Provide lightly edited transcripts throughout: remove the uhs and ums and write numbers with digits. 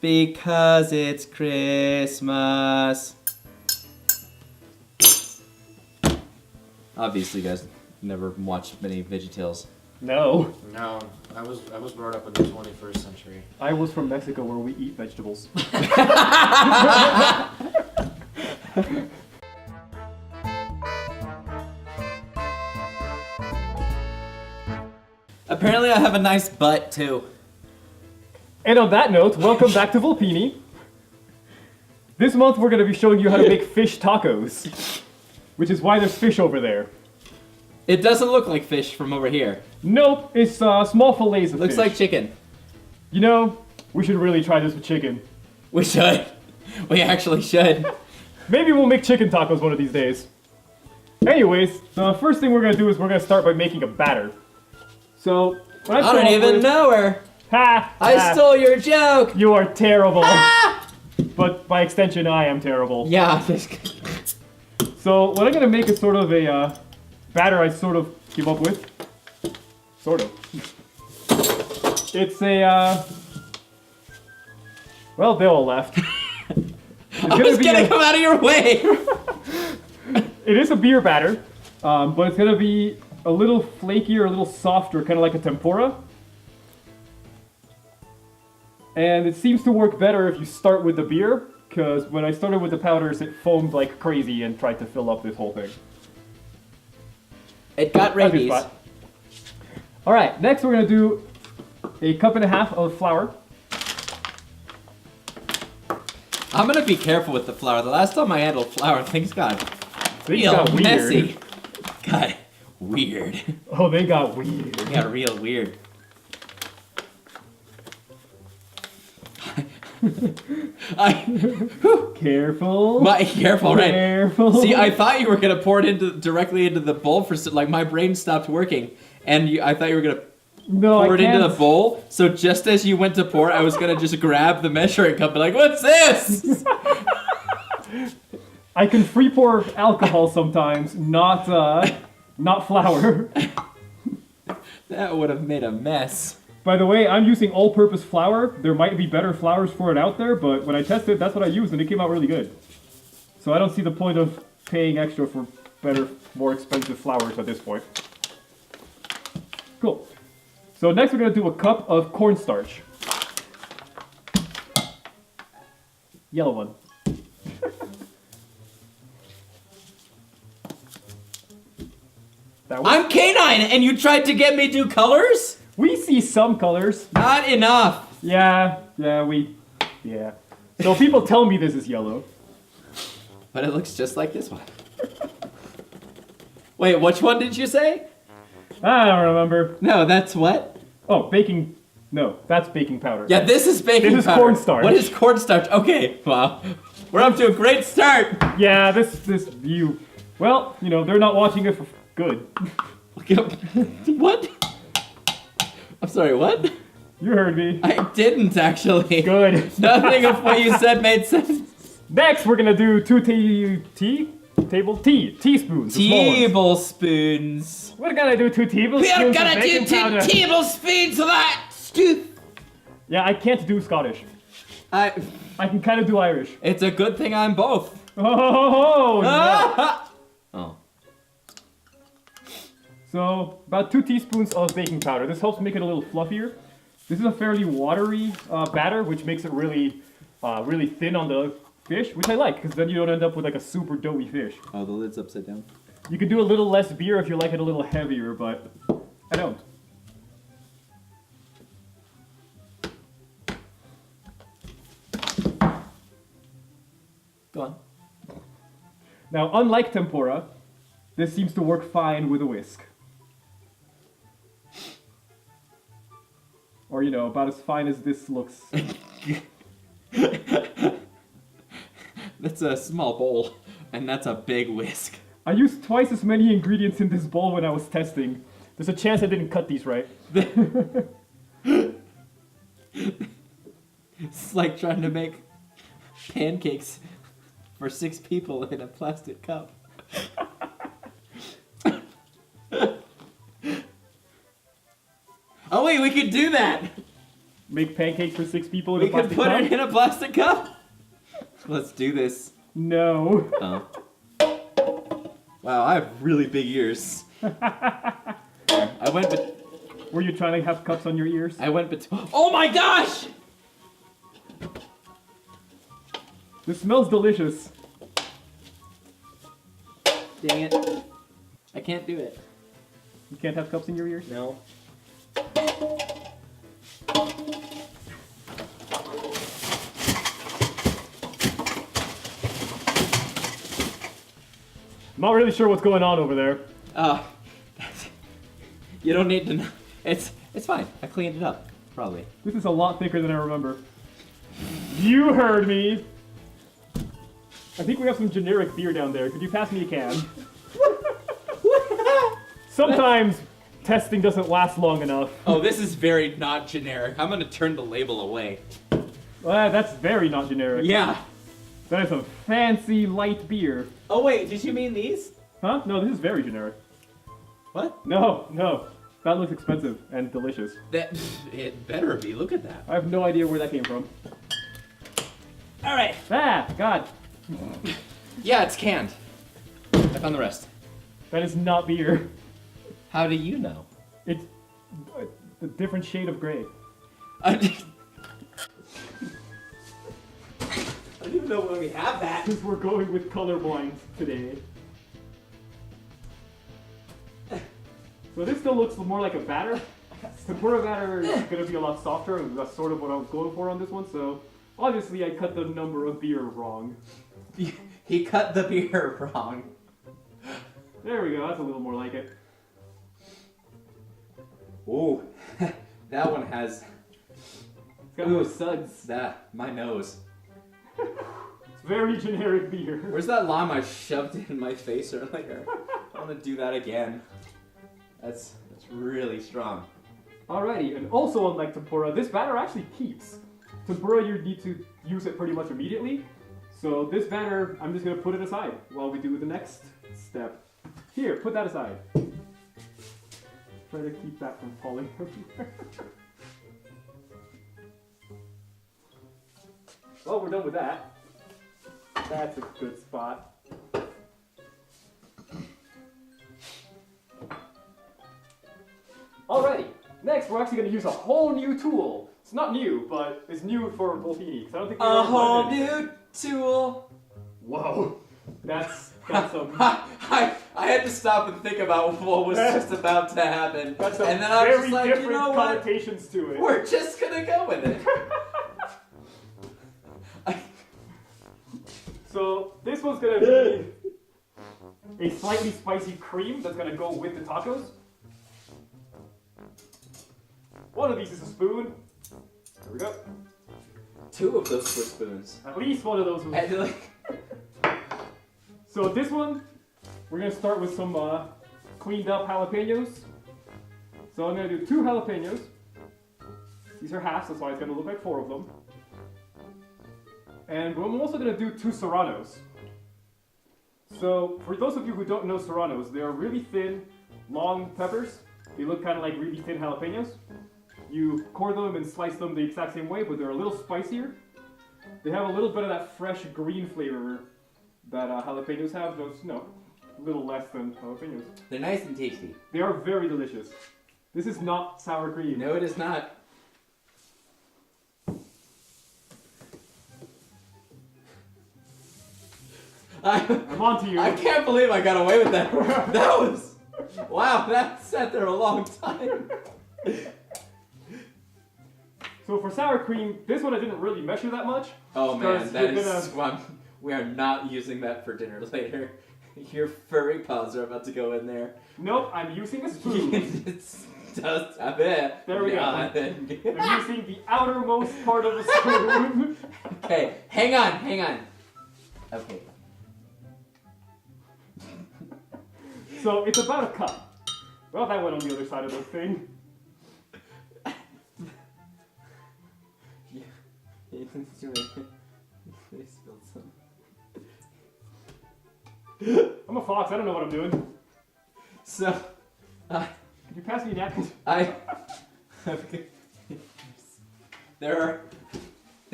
Because it's Christmas. Obviously, you guys never watched many VeggieTales. No. No, I was brought up in the 21st century. I was from Mexico where we eat vegetables. Apparently, I have a nice butt too. And on that note, welcome back to Vulpini. This month we're going to be showing you how to make fish tacos. Which is why there's fish over there. It doesn't look like fish from over here. Nope, it's small fillets of Looks fish. like chicken. You know, we should really try this with chicken. We should. We actually should. Maybe we'll make chicken tacos one of these days. Anyways, the first thing we're going to do is we're going to start by making a batter. So, what I don't even know her. Ha! I stole your joke. You are terrible. Ah! But by extension, I am terrible. Yeah. So, what I'm going to make is sort of a batter I sort of came up with. Sort of. It's a, well, they all left. I was gonna come out of your way. It is a beer batter, but it's gonna be a little flakier, a little softer, kind of like a tempura. And it seems to work better if you start with the beer, because when I started with the powders, it foamed like crazy and tried to fill up this whole thing. It got rabies. All right, next we're gonna do a cup and a half of flour. I'm gonna be careful with the flour. The last time I handled flour, things got Things real got weird. messy. Got weird. Oh, they got weird. They got real weird. Careful. Careful, right? Careful. See, I thought you were gonna pour it directly into the bowl like my brain stopped working, and I thought you were gonna pour it into the bowl. So just as you went to pour, I was gonna just grab the measuring cup and like, what's this? I can free pour alcohol sometimes, not flour. That would have made a mess. By the way, I'm using all-purpose flour. There might be better flours for it out there, but when I tested, that's what I used, and it came out really good. So I don't see the point of paying extra for better, more expensive flours at this point. Cool. So next we're going to do a cup of cornstarch. Yellow one. That one? I'm canine, and you tried to get me to do colors? We see some colors. Not enough. Yeah. So people tell me this is yellow. But it looks just like this one. Wait, which one did you say? I don't remember. No, that's what? Oh, baking. No, that's baking powder. Yeah, this is baking powder. This is cornstarch. What is cornstarch? Okay, wow. We're up to a great start. Yeah, this view. Well, you know, they're not watching it for good. What? I'm sorry, what? You heard me. I didn't actually. Good. Nothing of what you said made sense. Next, we're gonna do 2 teaspoons. the small ones. Tablespoons. We're gonna do 2 tablespoons. We are gonna of do baking 2 powder. tablespoons of that stew. Yeah, I can't do Scottish. I can kind of do Irish. It's a good thing I'm both. Oh, no. Oh. So, about 2 teaspoons of baking powder. This helps make it a little fluffier. This is a fairly watery batter, which makes it really thin on the fish, which I like, because then you don't end up with like a super doughy fish. Oh, the lid's upside down. You can do a little less beer if you like it a little heavier, but I don't. Go on. Now, unlike tempura, this seems to work fine with a whisk. Or, you know, about as fine as this looks. That's a small bowl, and that's a big whisk. I used twice as many ingredients in this bowl when I was testing. There's a chance I didn't cut these right. It's like trying to make pancakes for 6 people in a plastic cup. Oh wait, we could do that! make pancakes for 6 people in We a could plastic put cup? it in a plastic cup. Let's do this. No. Oh. Wow, I have really big ears. I went. Were you trying to have cups on your ears? I went. Oh my gosh! This smells delicious. Dang it! I can't do it. You can't have cups in your ears? No. I'm not really sure what's going on over there. You don't need to know. It's fine. I cleaned it up. Probably. This is a lot thicker than I remember. You heard me! I think we have some generic beer down there. Could you pass me a can? Sometimes testing doesn't last long enough. Oh, this is very not generic. I'm gonna turn the label away. That's very not generic. Yeah. That is some fancy light beer. Oh wait, did you mean these? Huh? No, this is very generic. What? No. That looks expensive and delicious. That it better be. Look at that. I have no idea where that came from. All right. Ah, God. Yeah, it's canned. I found the rest. That is not beer. How do you know? It's a different shade of gray. I don't even know when we have that. Because we're going with colorblind today. So this still looks more like a batter. Tempura batter is going to be a lot softer, and that's sort of what I was going for on this one, so obviously I cut the number of beer wrong. He cut the beer wrong. There we go, that's a little more like it. Ooh, that one has It's got more suds. my nose. It's very generic beer. Where's that lime I shoved in my face earlier? I want to do that again. That's really strong. Alrighty, and also unlike tempura, this batter actually keeps. Tempura, you need to use it pretty much immediately. So this batter, I'm just gonna put it aside while we do the next step. Here, put that aside. Try to keep that from falling everywhere. Well, we're done with that. That's a good spot. Alrighty, next we're actually going to use a whole new tool. It's not new, but it's new for Vulpini, because I don't think we A ever whole done it. new tool. Whoa, that's some. I had to stop and think about what was just about to happen, That's and then I was just like, you different know what? connotations to it. We're just gonna go with it. So this one's gonna be a slightly spicy cream that's gonna go with the tacos. One of these is a spoon. There we go. 2 of those were spoons. At least one of those was. And like, So this one, we're gonna start with some cleaned up jalapenos. So I'm gonna do 2 jalapenos. These are halves, that's why it's gonna look like 4 of them. And I'm also gonna do 2 serranos. So for those of you who don't know serranos, they are really thin, long peppers. They look kind of like really thin jalapenos. You core them and slice them the exact same way, but they're a little spicier. They have a little bit of that fresh green flavor that jalapenos have, just, a little less than jalapenos. they're nice and tasty. They are very delicious. This is not sour cream. No, it is not. I'm on to you. I can't believe I got away with that. That was... Wow, that sat there a long time. So for sour cream, this one I didn't really measure that much. Oh man, Because that you're is... Well, we are not using that for dinner later. Your furry paws are about to go in there. Nope, I'm using a spoon. It's just a bit. There we go. go. I'm using the outermost part of the spoon. Okay, hang on. Okay. So it's about a cup. Well, that went on the other side of the thing. They spilled some. I'm a fox, I don't know what I'm doing. So, Could you pass me a napkin? There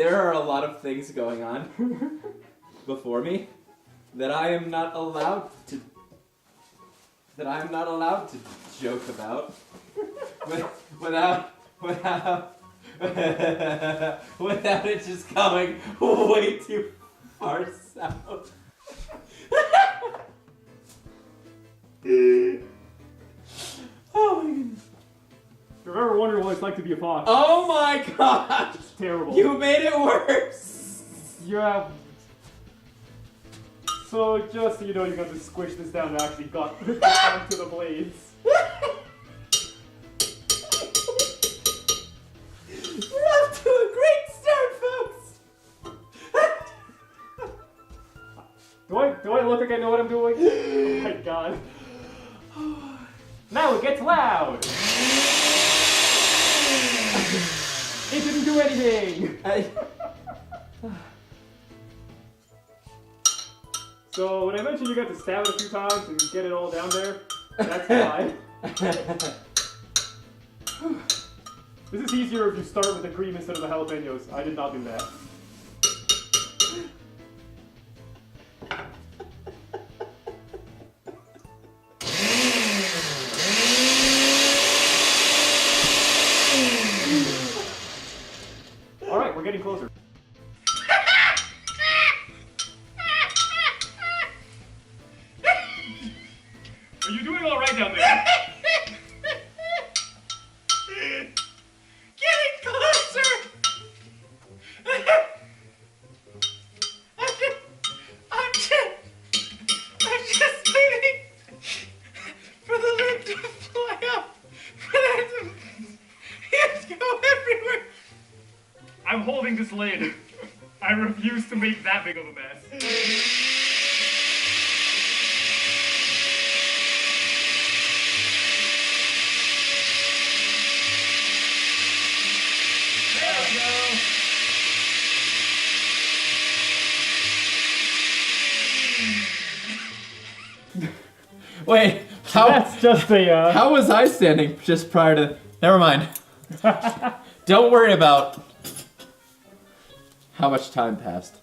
are a lot of things going on before me that I am not allowed to joke about without without it just going way too far south. Oh my goodness. If you've ever wondered what it's like to be a fox, Oh my gosh! it's terrible. You made it worse! Yeah. So just so you know, you got to squish this down and actually got onto the blades. We're off to a great start, folks! Do I look like I know what I'm doing? Oh my god. Now it gets loud! It didn't do anything! So when I mentioned you got to stab it a few times and get it all down there, that's why. This is easier if you start with the cream instead of the jalapenos. I did not do that. Alright, we're getting closer. Are you doing alright down there? Getting closer! I'm just waiting for the lid to fly up, for that to go everywhere. I'm holding this lid. I refuse to make that big of a mess. There we go. Wait, how? That's just a, How was I standing just prior to? Never mind. Don't worry about how much time passed.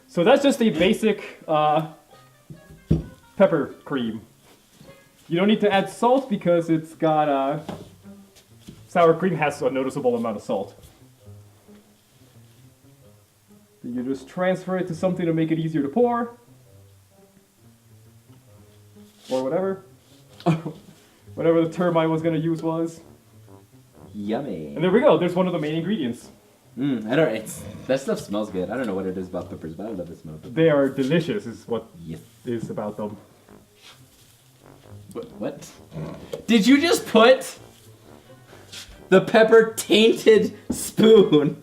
So that's just a basic pepper cream. You don't need to add salt because it's got sour cream has a noticeable amount of salt. Then you just transfer it to something to make it easier to pour. Or whatever. Whatever the term I was going to use was. Yummy. And there we go. There's one of the main ingredients. I don't. That stuff smells good. I don't know what it is about peppers, but I love the smell of them. They are delicious is what Yes. is about them. What? Did you just put the pepper tainted spoon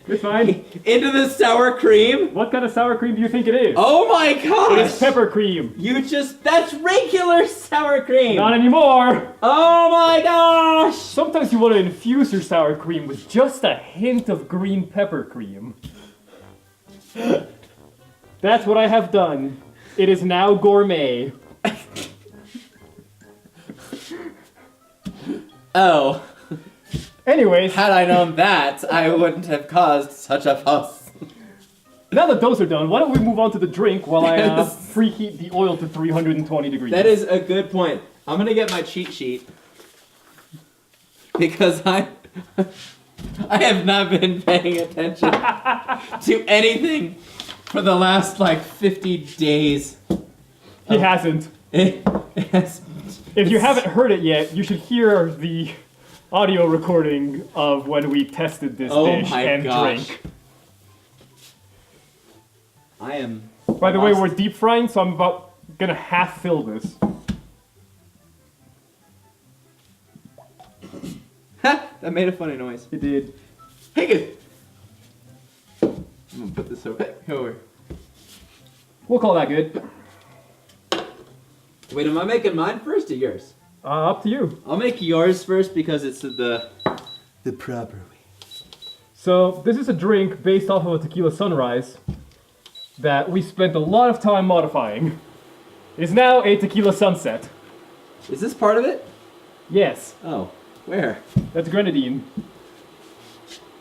It's fine. into the sour cream? What kind of sour cream do you think it is? Oh my gosh! It's pepper cream. That's regular sour cream! Not anymore. Oh my gosh! Sometimes you want to infuse your sour cream with just a hint of green pepper cream. That's what I have done. It is now gourmet. Oh. Anyways, Had I known that, I wouldn't have caused such a fuss. now that those are done, why don't we move on to the drink while I Yes. preheat the oil to 320 degrees. That is a good point. I'm gonna get my cheat sheet. Because I have not been paying attention to anything for the last, 50 days. He hasn't. It has, If you haven't heard it yet, you should hear the audio recording of when we tested this Oh dish my and gosh. drink. I am... By the way, lost. we're deep frying, so I'm about gonna half fill this. That made a funny noise. It did. Hey, good. I'm gonna put this over. We'll call that good. Wait, am I making mine first or yours? Up to you. I'll make yours first because it's the proper way. So this is a drink based off of a tequila sunrise that we spent a lot of time modifying. It's now a tequila sunset. Is this part of it? Yes, Oh, where? that's grenadine.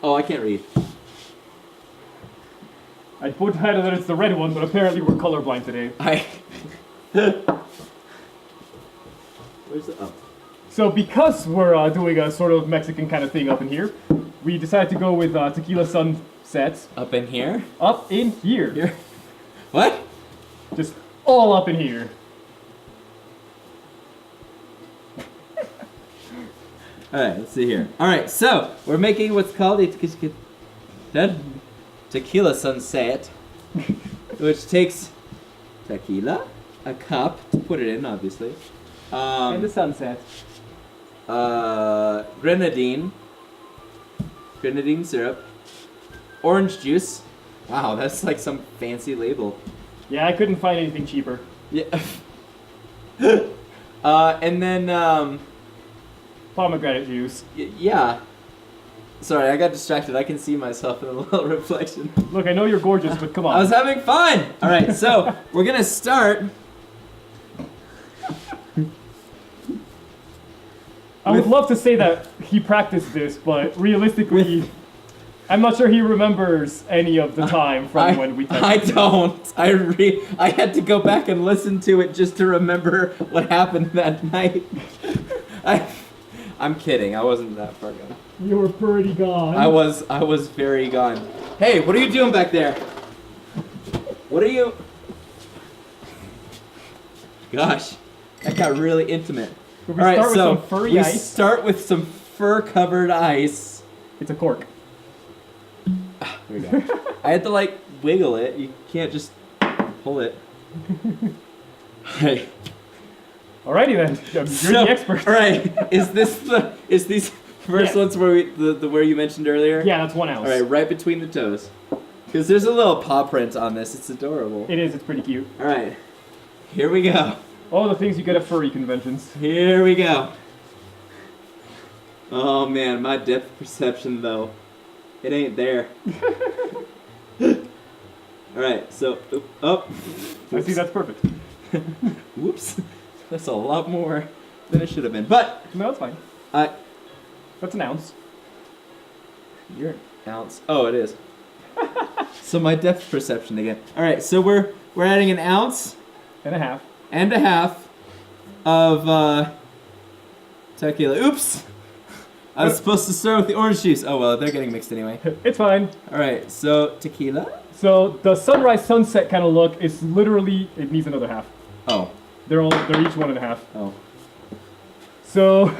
Oh, I can't read. I put that it's the red one, but apparently we're colorblind today. Where's the... Oh. So because we're doing a sort of Mexican kind of thing up in here, we decided to go with Tequila Sunsets. Up in here? Up in here. Here? What? Just all up in here. Alright, let's see here. Alright, so we're making what's called a tequila sunset, which takes tequila, a cup to put it in, obviously. And the sunset. Grenadine syrup, orange juice. Wow, that's like some fancy label. Yeah, I couldn't find anything cheaper. Yeah. And then Pomegranate juice. yeah. Sorry, I got distracted. I can see myself in a little reflection. Look, I know you're gorgeous, but come on. I was having fun. All right, so we're gonna start. I would love to say that he practiced this, but realistically, I'm not sure he remembers any of the time from when we tested I don't. I had to go back and listen to it just to remember what happened that night. I'm kidding. I wasn't that far gone. You were pretty gone. I was very gone. Hey, what are you doing back there? What are you? Gosh, that got really intimate. We start with some furry ice. Start with some fur-covered ice. It's a cork. There we go. I had to like wiggle it. You can't just pull it. Hey. Alrighty then. You're the expert. All right. Is these first ones where where you mentioned earlier? Yeah, that's 1 ounce. All right, right between the toes. Because there's a little paw print on this. It's adorable. It is. It's pretty cute. All right. Here we go. All the things you get at furry conventions. Here we go. Oh man, my depth perception though, it ain't there. All right, so up. I see. That's perfect. Whoops, that's a lot more than it should have been. But No, that's fine. That's an ounce. You're an ounce. Oh, it is. So my depth perception again. All right, so we're adding an ounce And a half. and a half of tequila. Oops. I was supposed to start with the orange juice. Oh well, they're getting mixed anyway. It's fine. All right, so tequila. So the sunrise sunset kind of look is literally, it needs another half. Oh. They're each 1.5. Oh. So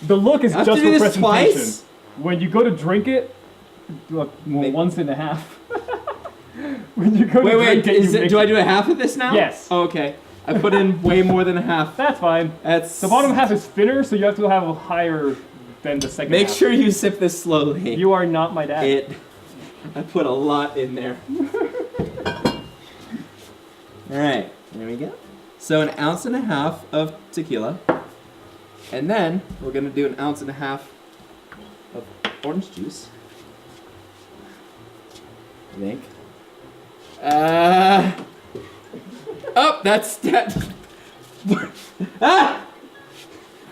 the look is I have just to do for this presentation. twice? When you go to drink it, well, Maybe. 1.5. When you go to Wait, drink it, you mix do I it. do a half of this now? Yes. Oh, okay. I put in way more than a half. That's fine. That's. The bottom half is thinner, so you have to have a higher than the second Make half. sure you sip this slowly. You are not my dad. I put a lot in there. All right, there we go. So 1.5 ounces of tequila, and then we're gonna do 1.5 ounces of orange juice. I think. Oh, that's that. Ah!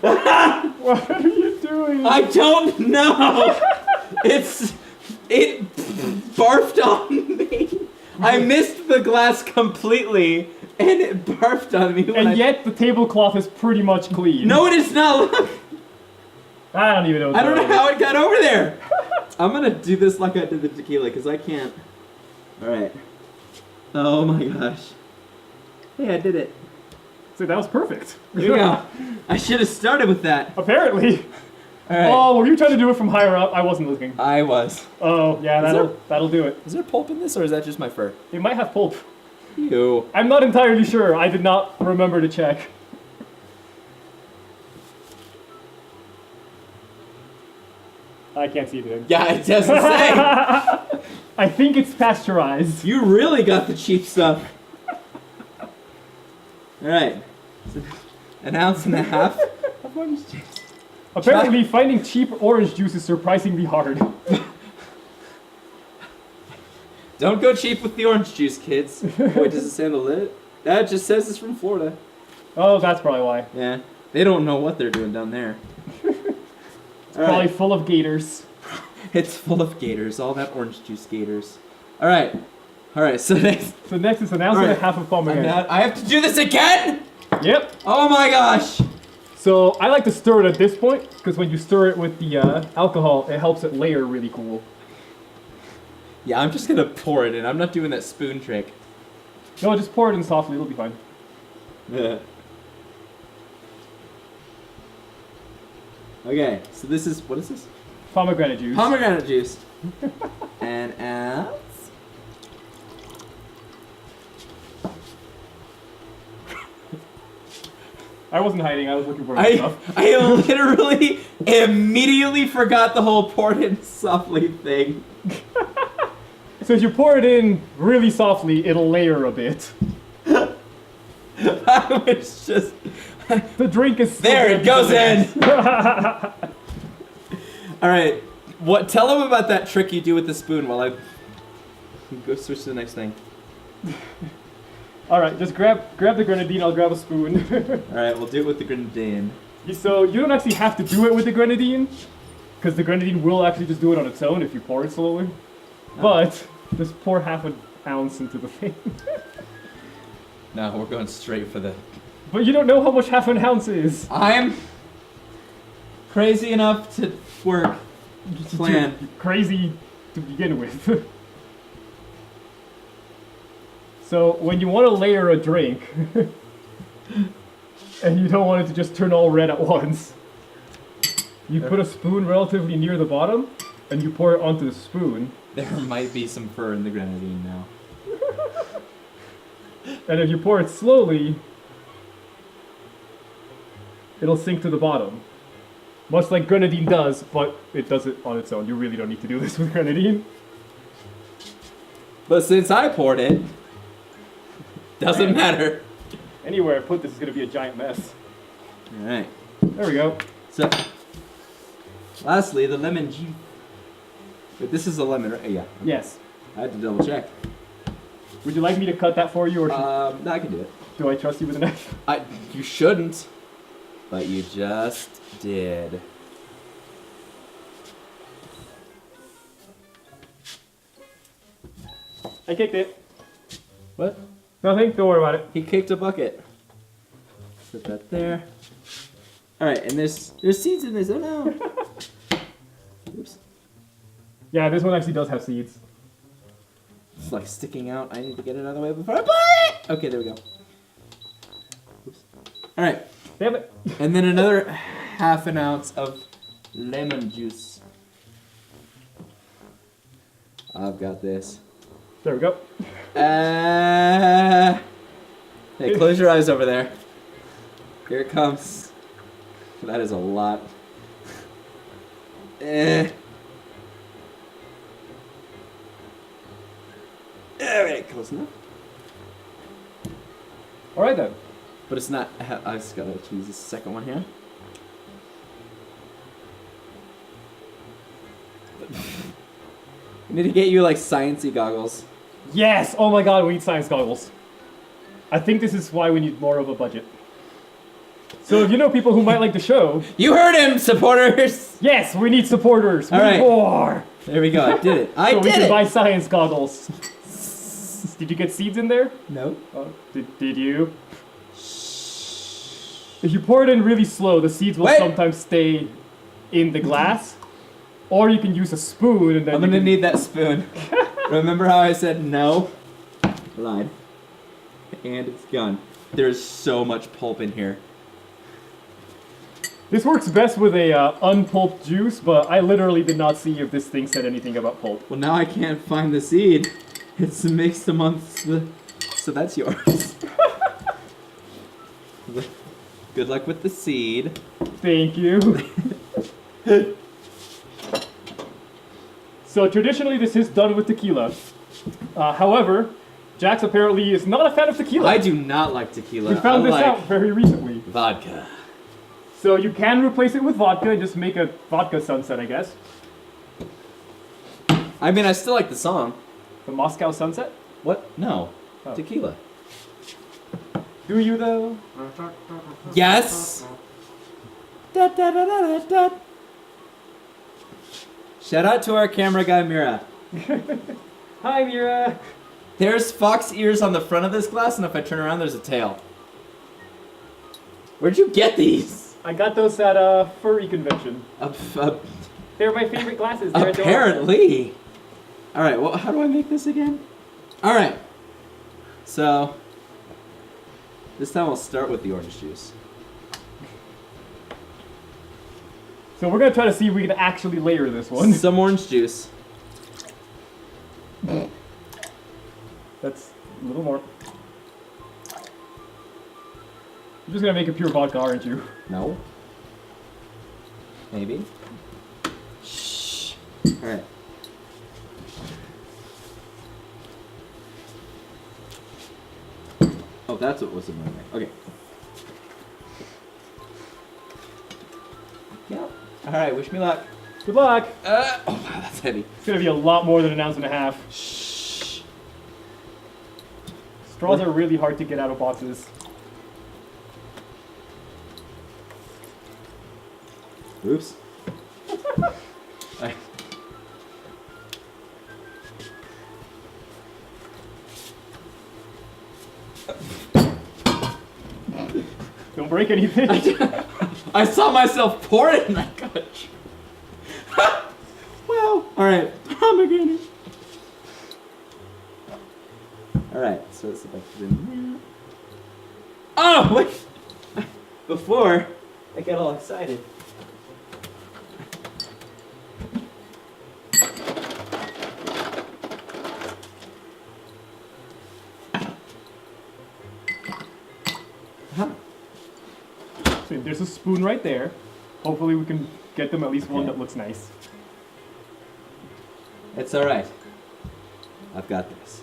What are you doing? I don't know. It barfed on me. I missed the glass completely, and it barfed on me. And yet the tablecloth is pretty much clean. No, it is not. Look. I don't even know. I don't know how it got over there. I'm gonna do this like I did the tequila, because I can't. All right. Oh my gosh. Hey, I did it. See, that was perfect. Here we go. I should have started with that. Apparently. All right. Oh, were you trying to do it from higher up? I wasn't looking. I was. Oh, yeah, that'll do it. Is there pulp in this, or is that just my fur? It might have pulp. Ew. I'm not entirely sure. I did not remember to check. I can't see anything. Yeah, it doesn't say. I think it's pasteurized. You really got the cheap stuff. All right. So, 1.5 ounces of orange juice. Apparently, finding cheap orange juice is surprisingly hard. Don't go cheap with the orange juice, kids. Wait, does it say on the lid? That just says it's from Florida. Oh, that's probably why. Yeah. They don't know what they're doing down there. Probably full of gators. It's full of gators, all that orange juice gators. All right, so next. So next is an ounce and a half of pomegranate. I have to do this again? Yep. Oh my gosh. So I like to stir it at this point, because when you stir it with the alcohol, it helps it layer really cool. Yeah, I'm just gonna pour it in. I'm not doing that spoon trick. No, just pour it in softly, it'll be fine. Yeah. Okay, so this is, what is this? Pomegranate juice. Pomegranate juice. An ounce. I wasn't hiding, I was looking for stuff. I literally immediately forgot the whole pour it in softly thing. So if you pour it in really softly, it'll layer a bit. I was just... The drink is... There, it goes in! Alright, tell them about that trick you do with the spoon while I go switch to the next thing. Alright, just grab the grenadine, I'll grab a spoon. Alright, we'll do it with the grenadine. So you don't actually have to do it with the grenadine, because the grenadine will actually just do it on its own if you pour it slowly. Oh. But just pour half an ounce into the thing. No, we're going straight for the... But you don't know how much half an ounce is. I'm crazy enough to work. Plan. You're crazy to begin with. So when you want to layer a drink, and you don't want it to just turn all red at once, you put a spoon relatively near the bottom, and you pour it onto the spoon. There might be some fur in the grenadine now. And if you pour it slowly, it'll sink to the bottom. Much like grenadine does, but it does it on its own. You really don't need to do this with grenadine. But since I poured it, doesn't matter. Anywhere I put this is going to be a giant mess. Alright. There we go. So, lastly, the lemon juice. But this is a lemon, right? Yeah. Yes. I had to double check. Would you like me to cut that for you, or No, I can do it. do I trust you with a knife? You shouldn't, but you just did. I kicked it. What? Nothing. Don't worry about it. He kicked a bucket. Put that there. All right, and there's seeds in this. Oh no! Oops. Yeah, this one actually does have seeds. It's like sticking out. I need to get it out of the way before I put it. Okay, there we go. Oops. All right. Damn it. And then another half an ounce of lemon juice. I've got this. There we go. Hey, close your eyes over there. Here it comes. That is a lot. Alright, close enough. Alright then. But it's not. I just gotta choose the second one here. I need to get you like sciencey goggles. Yes! Oh my god, we need science goggles. I think this is why we need more of a budget. So if you know people who might like the show... You heard him, supporters! Yes, we need supporters. We All need right. more. There we go, I did it. I so did we can it! buy science goggles. Did you get seeds in there? No. Oh, did you? If you pour it in really slow, the seeds will sometimes stay in the glass. Or you can use a spoon and then I'm gonna need that spoon. Remember how I said no? I lied. And it's gone. There's so much pulp in here. This works best with a unpulped juice, but I literally did not see if this thing said anything about pulp. Well, now I can't find the seed. It's mixed amongst the... So that's yours. Good luck with the seed. Thank you. So traditionally this is done with tequila. However, Jax apparently is not a fan of tequila. I do not like tequila. We found I this like out very recently. vodka. So you can replace it with vodka and just make a vodka sunset, I guess. I mean, I still like the song. The Moscow Sunset? What? No. Oh. Tequila. Do you though? Yes! Da, da, da, da, da, da. Shout out to our camera guy, Mira. Hi, Mira. There's fox ears on the front of this glass, and if I turn around, there's a tail. Where'd you get these? I got those at a furry convention. They're my favorite glasses. They're adorable. Apparently. All right. Well, how do I make this again? All right. So this time I'll start with the orange juice. So we're gonna try to see if we can actually layer this one. Some orange juice. That's a little more. You're just gonna make it pure vodka, aren't you? No. Maybe. Shh. All right. Oh, that's what was in my way. Okay. Yep. All right. Wish me luck. Good luck. Oh wow, that's heavy. It's gonna be a lot more than an ounce and a half. Shh. Straws are really hard to get out of boxes. Oops. I- Don't break anything. I saw myself pour it and I got it. Well, alright. Pomegranate. Alright, so let's see if I put it in there. Oh, wait! Before, I get all excited. Huh. So there's a spoon right there. Hopefully we can get them at least one that looks nice. It's alright. I've got this.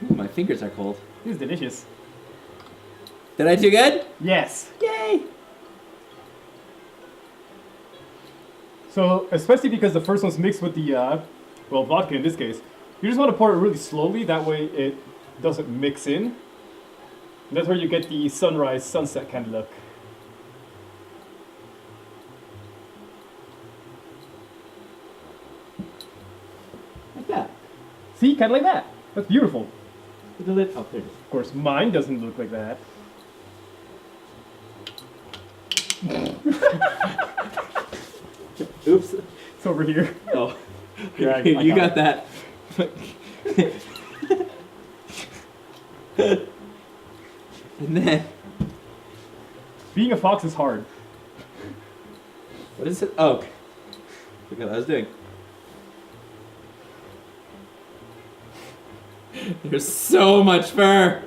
Ooh, my fingers are cold. This is delicious. Did I do good? Yes. Yay! So, especially because the first one's mixed with the, well, vodka in this case, you just want to pour it really slowly, that way it doesn't mix in. And that's where you get the sunrise, sunset kind of look. Like that. See, kind of like that. That's beautiful. With the lid. Oh, there it is. Of course, mine doesn't look like that. Oops. It's over here. Oh. Yeah, I You got got that. And then, Being a fox is hard. what is it? Oh. Look what I was doing. There's so much fur.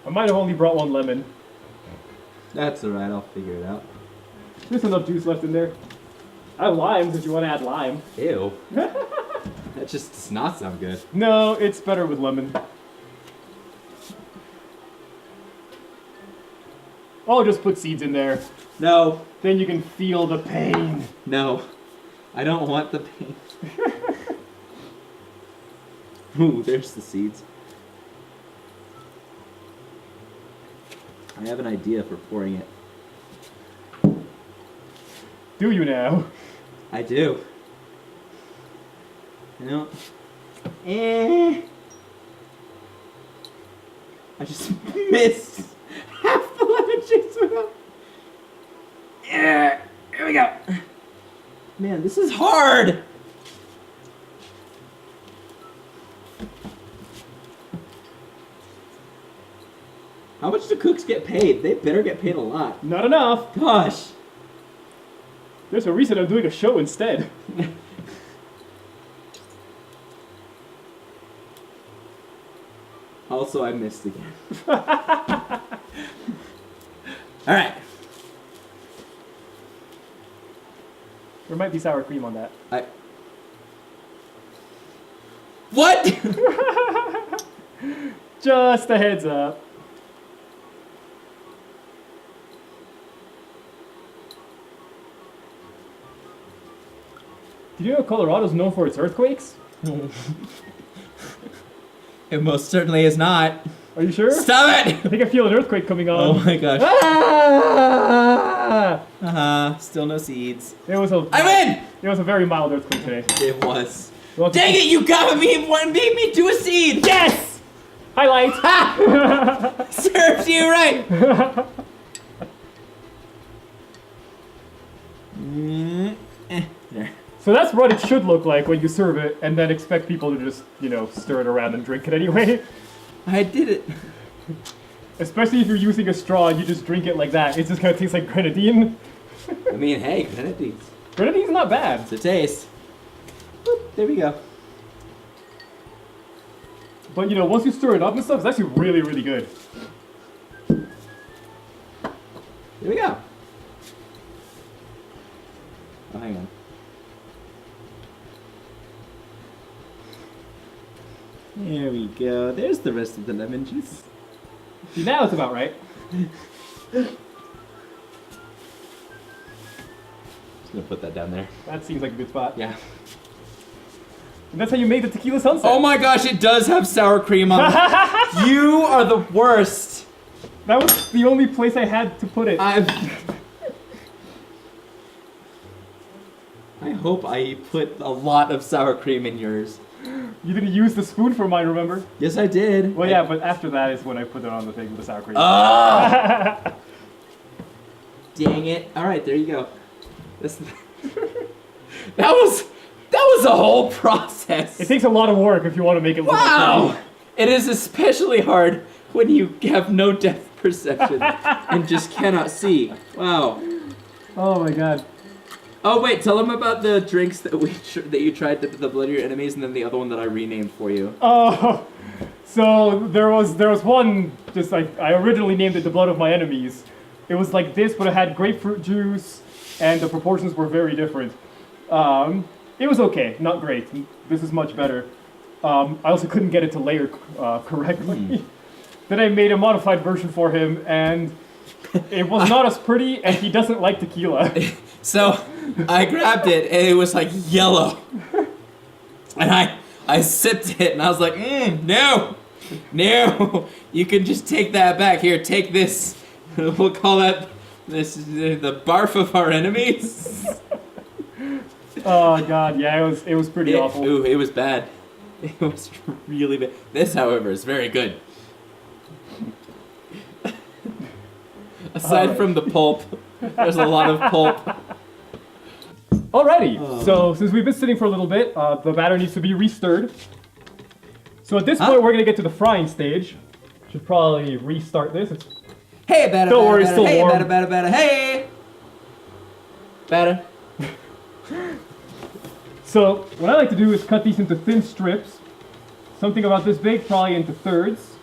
I might have only brought one lemon. That's alright, I'll figure it out. There's enough juice left in there. I have limes if you want to add lime. Ew. That just does not sound good. No, it's better with lemon. Oh, just put seeds in there. No. Then you can feel the pain. No. I don't want the pain. Ooh, there's the seeds. I have an idea for pouring it. Do you now? I do. You know? I just missed half the lemon juice without. Here we go. Man, this is hard. How much do cooks get paid? They better get paid a lot. Not enough. Gosh. There's a reason I'm doing a show instead. Also, I missed again. Alright. There might be sour cream on that. What? Just a heads up. Did you know Colorado's known for its earthquakes? It most certainly is not. Are you sure? Stop it! I think I feel an earthquake coming on. Oh my gosh. Ah! Still no seeds. It was a. I'm in! It was a very mild earthquake today. It was. Well, Dang it, you got me and made me do a seed! Yes! Highlight! Ha! Serves you right! There. So that's what it should look like when you serve it, and then expect people to just, you know, stir it around and drink it anyway. I did it. Especially if you're using a straw and you just drink it like that. It just kind of tastes like grenadine. I mean, hey, grenadines. Grenadine's not bad. It's a taste. Boop, there we go. But, you know, once you stir it up and stuff, it's actually really, really good. Here we go. Oh, hang on. There we go. There's the rest of the lemon juice. See, now it's about right. Just gonna put that down there. That seems like a good spot. Yeah. And that's how you made the tequila sunset. Oh my gosh, it does have sour cream on it. You are the worst. That was the only place I had to put it. I hope I put a lot of sour cream in yours. You didn't use the spoon for mine, remember? Yes, I did. Well, yeah, but after that is when I put it on the thing with the sour cream. Oh! Dang it. Alright, there you go. That was a whole process. It takes a lot of work if you want to make it look Wow! like It is especially hard when you have no depth perception and just cannot see. Wow. Oh my god. Oh wait, tell them about the drinks that that you tried, the blood of your enemies, and then the other one that I renamed for you. Oh, so there was one, just like, I originally named it the blood of my enemies. It was like this, but it had grapefruit juice, and the proportions were very different. It was okay, not great. This is much better. I also couldn't get it to layer correctly. Then I made a modified version for him, and it was not as pretty, and he doesn't like tequila. So I grabbed it, and it was like yellow. And I sipped it, and I was like, no, you can just take that back. Here, take this. We'll call that the barf of our enemies. Oh god, yeah, it was pretty awful. Ooh, it was bad. It was really bad. This, however, is very good. Aside from the pulp, there's a lot of pulp. Alrighty, so since we've been sitting for a little bit, the batter needs to be restirred. So at this point, we're gonna get to the frying stage. Should probably restart this. Hey, batter, Don't worry, it's still hey, warm. batter, hey! Batter. So what I like to do is cut these into thin strips. Something about this big, probably into thirds.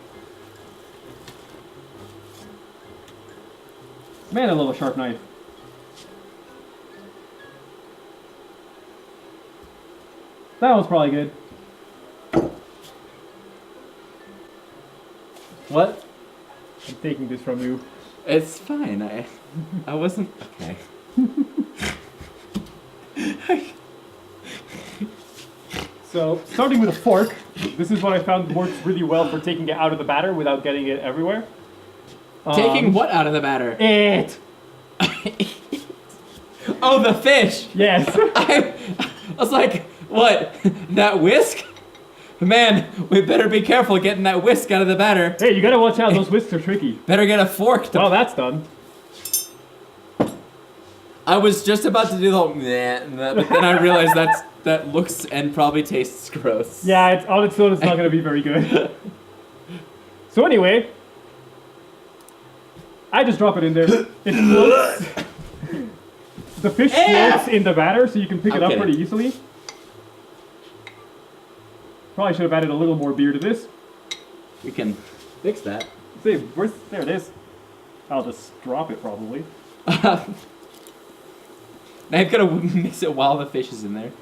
Man, I love a sharp knife. That one's probably good. What? I'm taking this from you. It's fine. I wasn't okay. So, starting with a fork, this is what I found works really well for taking it out of the batter without getting it everywhere. Taking what out of the batter? It! Oh, the fish! Yes! I was like, what? That whisk? Man, we better be careful getting that whisk out of the batter. Hey, you gotta watch out, those whisks are tricky. Better get a fork to... Well, that's done. I was just about to do the whole meh, but then I realized that looks and probably tastes gross. Yeah, it's on its own, it's not gonna be very good. So anyway, I just drop it in there. It floats. The fish floats in the batter, so you can pick it up pretty easily. Probably should have added a little more beer to this. We can fix that. See, there it is. I'll just drop it probably. Now I've got to mix it while the fish is in there.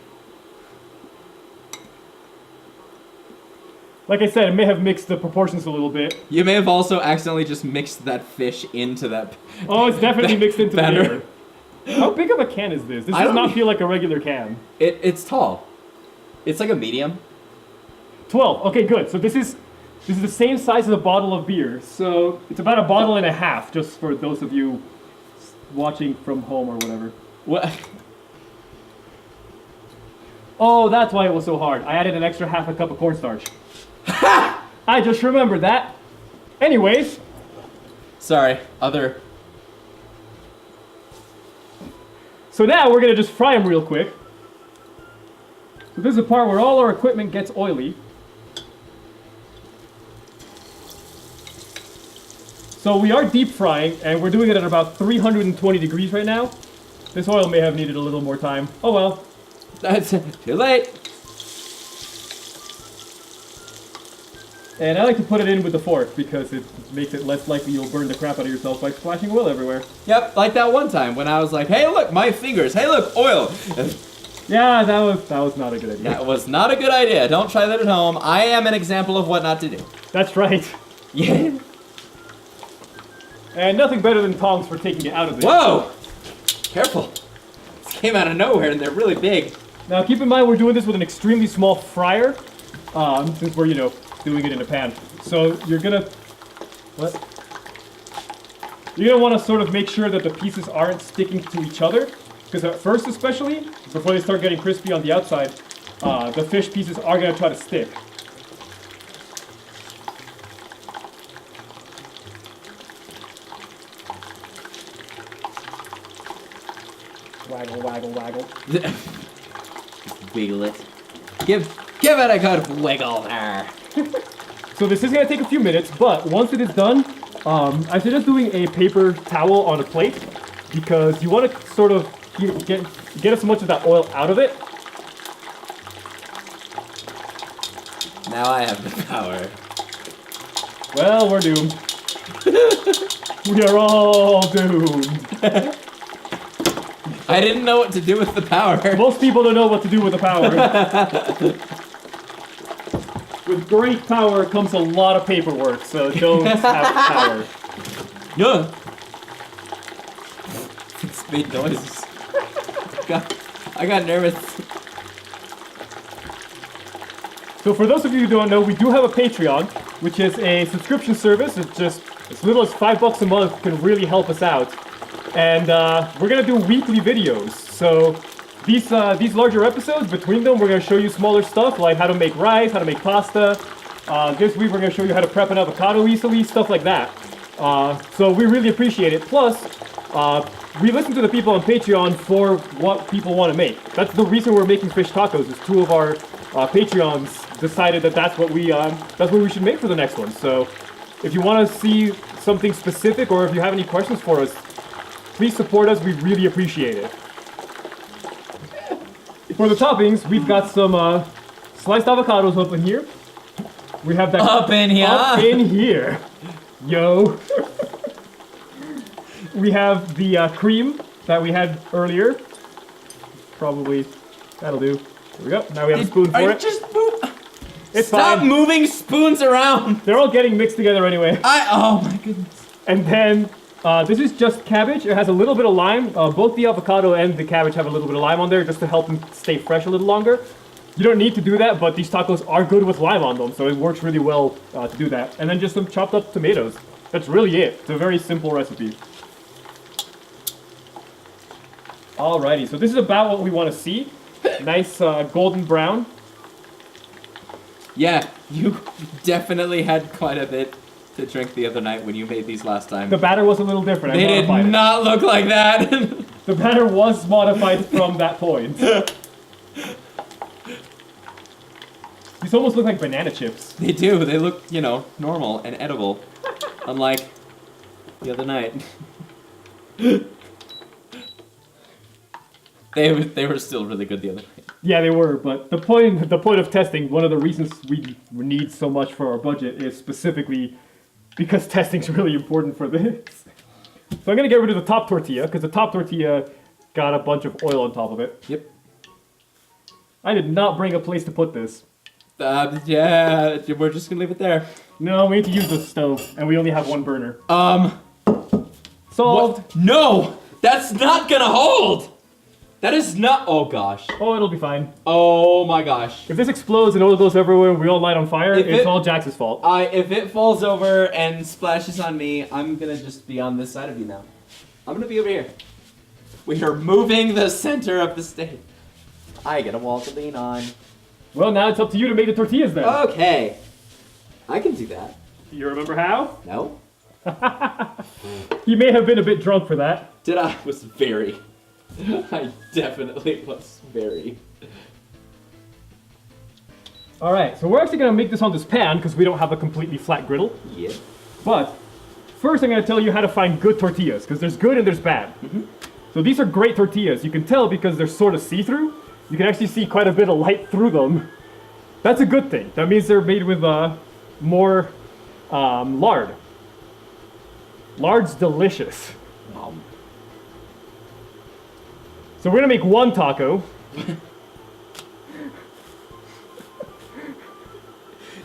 Like I said, I may have mixed the proportions a little bit. You may have also accidentally just mixed that fish into that. Oh, it's definitely mixed into batter. the beer. How big of a can is this? This does not feel like a regular can. It's tall. It's like a medium. 12. Okay, good. So this is the same size as a bottle of beer. So it's about a bottle and a half, just for those of you watching from home or whatever. What? Oh, that's why it was so hard. I added an extra half a cup of cornstarch. I just remembered that. Anyways. Sorry, other. So now we're gonna just fry them real quick. So this is the part where all our equipment gets oily. So we are deep frying, and we're doing it at about 320 degrees right now. This oil may have needed a little more time. Oh well. That's too late. And I like to put it in with the fork because it makes it less likely you'll burn the crap out of yourself by splashing oil everywhere. Yep, like that one time when I was like, hey look, my fingers, hey look, oil. Yeah, that was not a good idea. That was not a good idea. Don't try that at home. I am an example of what not to do. That's right. Yeah. And nothing better than tongs for taking it out of there. Whoa! Careful. This came out of nowhere and they're really big. Now keep in mind we're doing this with an extremely small fryer, since we're, doing it in a pan. So you're gonna want to sort of make sure that the pieces aren't sticking to each other, because at first especially, before they start getting crispy on the outside, the fish pieces are gonna try to stick. Waggle, waggle, waggle. Wiggle it. Give it a good wiggle there. So this is going to take a few minutes, but once it is done, I suggest doing a paper towel on a plate, because you want to sort of get as much of that oil out of it. Now I have the power. Well, we're doomed. We are all doomed. I didn't know what to do with the power. Most people don't know what to do with the power. With great power comes a lot of paperwork, so don't have power. Yeah. It's made noises. I got nervous. So for those of you who don't know, we do have a Patreon, which is a subscription service. It's just as little as $5 a month can really help us out. And we're gonna do weekly videos. So these larger episodes, between them, we're gonna show you smaller stuff like how to make rice, how to make pasta. This week we're gonna show you how to prep an avocado easily, stuff like that. So we really appreciate it. Plus, we listen to the people on Patreon for what people want to make. That's the reason we're making fish tacos. Is two of our Patreons decided that that's what we should make for the next one. So if you want to see something specific, or if you have any questions for us, please support us. We really appreciate it. For the toppings, we've got some sliced avocados up in here. We have that up in here. Up in here, yo. We have the cream that we had earlier. Probably that'll do. There we go. Now we have a spoon for it. Just move. It's Stop fine. moving spoons around. They're all getting mixed together anyway. Oh my goodness. And then this is just cabbage. It has a little bit of lime. Both the avocado and the cabbage have a little bit of lime on there just to help them stay fresh a little longer. You don't need to do that, but these tacos are good with lime on them, so it works really well to do that. And then just some chopped up tomatoes. That's really it. It's a very simple recipe. Alrighty, so this is about what we want to see. Nice golden brown. Yeah, you definitely had quite a bit to drink the other night when you made these last time. The batter was a little different. They did not look like that. The batter was modified from that point. These almost look like banana chips. They do. They look, normal and edible. Unlike the other night. They were still really good the other night. Yeah, they were, but the point of testing, one of the reasons we need so much for our budget is specifically because testing's really important for this. So I'm gonna get rid of the top tortilla, because the top tortilla got a bunch of oil on top of it. Yep. I did not bring a place to put this. Yeah, we're just gonna leave it there. No, we need to use the stove, and we only have one burner. Solved. What? No! That's not gonna hold! That is not. Oh gosh. Oh, it'll be fine. Oh my gosh. If this explodes and oil goes everywhere and we all light on fire, it's all Jax's fault. If it falls over and splashes on me, I'm gonna just be on this side of you now. I'm gonna be over here. We are moving the center of the stage. I get a wall to lean on. Well, now it's up to you to make the tortillas then. Okay. I can do that. Do you remember how? No? He may have been a bit drunk for that. Did I? Was very. I definitely was very. Alright, so we're actually going to make this on this pan because we don't have a completely flat griddle. Yeah. But first I'm going to tell you how to find good tortillas because there's good and there's bad. So these are great tortillas. You can tell because they're sort of see-through. You can actually see quite a bit of light through them. That's a good thing. That means they're made with more lard. Lard's delicious. So we're gonna make one taco.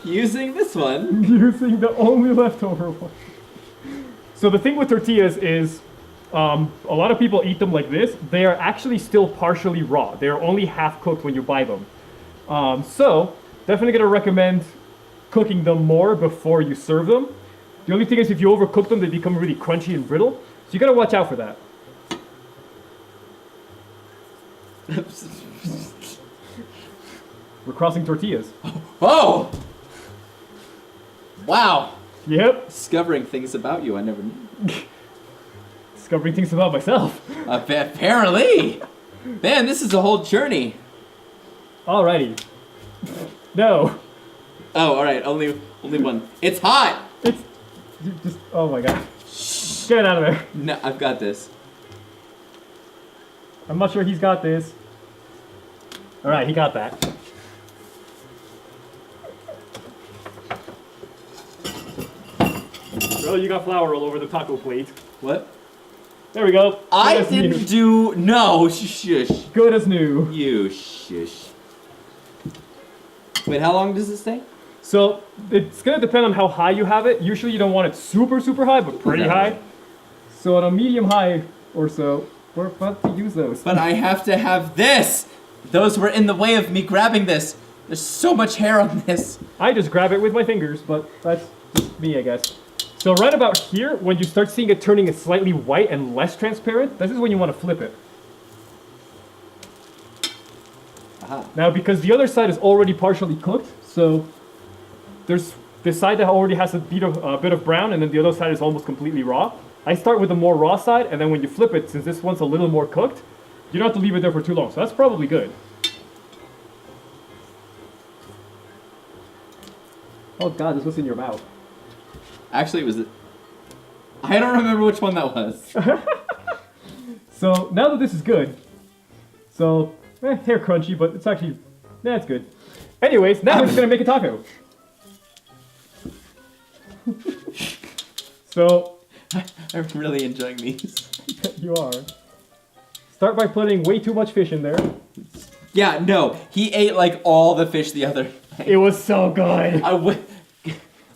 Using this one. Using the only leftover one. So the thing with tortillas is, a lot of people eat them like this. They are actually still partially raw. They are only half cooked when you buy them. So definitely gonna recommend cooking them more before you serve them. The only thing is if you overcook them, they become really crunchy and brittle. So you gotta watch out for that. We're crossing tortillas. Oh! Wow. Yep. Discovering things about you I never knew. Discovering things about myself. Apparently. Man, this is a whole journey. Alrighty. No. Oh, all right. Only one. It's hot. It's just. Oh my god. Get out of there. No, I've got this. I'm not sure he's got this. Alright, he got that. Bro, you got flour all over the taco plate. What? There we go. I Good as new. didn't do. No, shush. Good as new. You shush. Wait, how long does this take? So, it's gonna depend on how high you have it. Usually you don't want it super, super high, but pretty high. So at a medium high or so, we're about to use those. But I have to have this. Those were in the way of me grabbing this. There's so much hair on this. I just grab it with my fingers, but that's just me, I guess. So right about here, when you start seeing it turning slightly white and less transparent, this is when you want to flip it. Aha. Now, because the other side is already partially cooked, so there's this side that already has a bit of brown, and then the other side is almost completely raw. I start with the more raw side, and then when you flip it, since this one's a little more cooked, you don't have to leave it there for too long, so that's probably good. Oh god, this was in your mouth. Actually, it was. I don't remember which one that was. So now that this is good, so hair crunchy, but it's actually, it's good. Anyways, now we're just gonna make a taco. So I'm really enjoying these. you are. Start by putting way too much fish in there. Yeah, no, he ate like all the fish the other night. It was so good.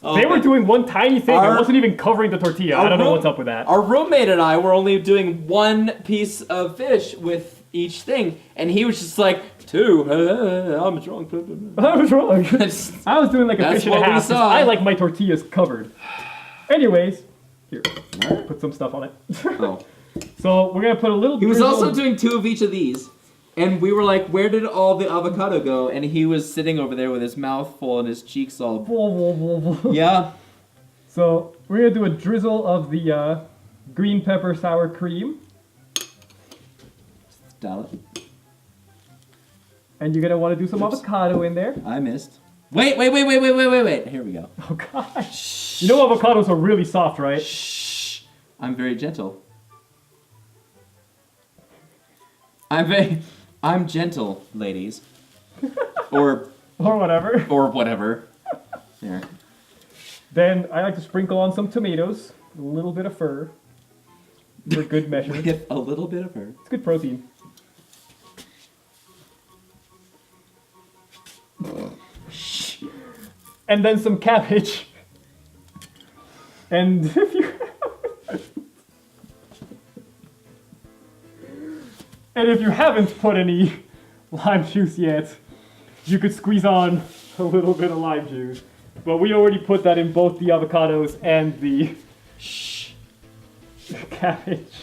Oh, They were doing one tiny thing. Our- It wasn't even covering the tortilla. I don't know what's up with that. Our roommate and I were only doing one piece of fish with each thing, and he was just like, two, I'm drunk. I was wrong. That's- I was doing like a That's fish and a what we half. 'Cause saw. I like my tortillas covered. Anyways, here, put some stuff on it. Oh. So we're gonna put a little. He was drizzle- also doing two of each of these. And we were like, where did all the avocado go? And he was sitting over there with his mouth full and his cheeks all... Yeah. So we're gonna do a drizzle of the green pepper sour cream, Dial it. and you're gonna want to do some avocado in there. I missed. Wait. Here we go. Oh gosh. You know avocados are really soft, right? Shh. I'm very gentle. I'm gentle, ladies. Or Or whatever. There. Then I like to sprinkle on some tomatoes, a little bit of fur, for good measure. With a little bit of her. It's good protein. And then some cabbage. And if you... And if you haven't put any lime juice yet, you could squeeze on a little bit of lime juice. But we already put that in both the avocados and the cabbage.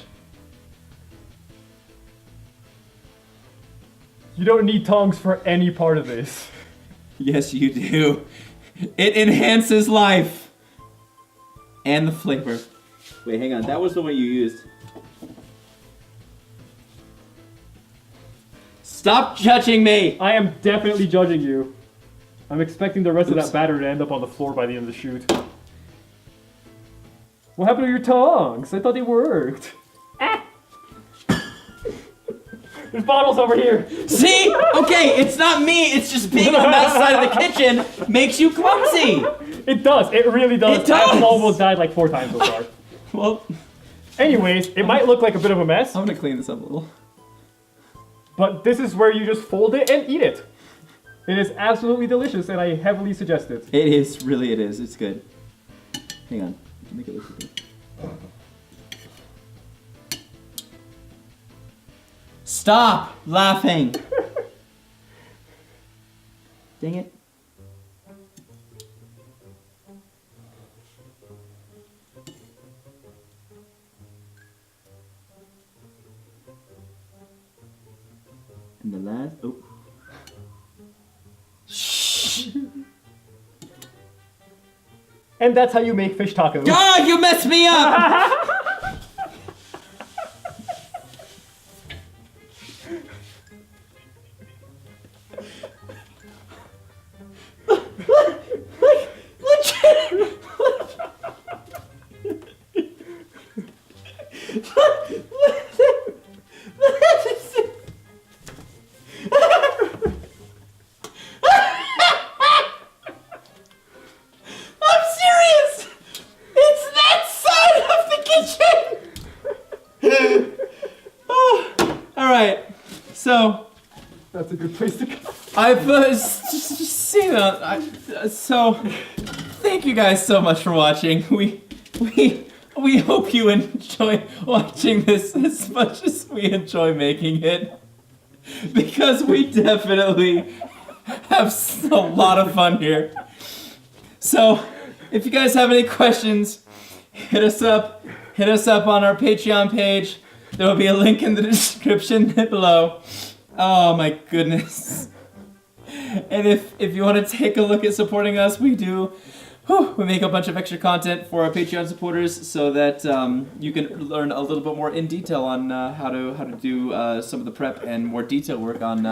You don't need tongs for any part of this. Yes, you do. It enhances life. And the flavor. Wait, hang on. That was the one you used. Stop judging me! I am definitely judging you. I'm expecting the rest of Oops. that batter to end up on the floor by the end of the shoot. What happened to your tongs? I thought they worked. Ah! There's bottles over here. See? Okay, it's not me. It's just being on that side of the kitchen makes you clumsy. It does. It really does. It does. I've almost died like 4 times so far. Well, Anyways, it might look like a bit of a mess, I'm gonna clean this up a little. but this is where you just fold it and eat it. It is absolutely delicious, and I heavily suggest it. It is, really it is. It's good. Hang on. Make it look good. Stop laughing! Dang it. And the last, oh. And that's how you make fish tacos. God, you messed me up! So, That's a good place to go. I've seen that. So, thank you guys so much for watching. We hope you enjoy watching this as much as we enjoy making it, because we definitely have a lot of fun here. So, if you guys have any questions, hit us up on our Patreon page. There will be a link in the description below. Oh my goodness. And if you want to take a look at supporting us, we do. We make a bunch of extra content for our Patreon supporters so that you can learn a little bit more in detail on how to do some of the prep and more detailed work on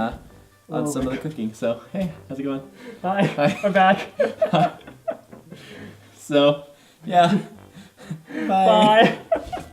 some of the cooking. So, hey, how's it going? Hi. Hi. I'm back. So, yeah. Bye. Bye.